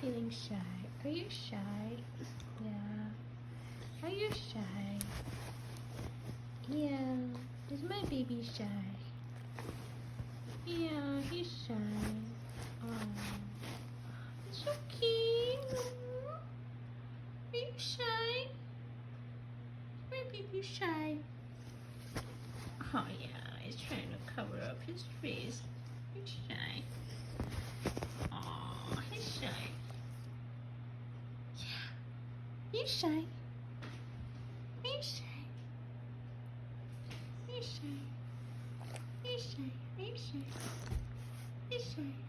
feeling shy? Are you shy? Yeah. Are you shy? Yeah. Is my baby shy? Yeah, he's shy. Oh, it's okay. Are you shy? Is my baby shy? Oh yeah, he's trying to cover up his face. He's shy. Oh, he's shy. Yeah. He's shy. He's shy. He's shy. He's shy. He's shy. He's shy.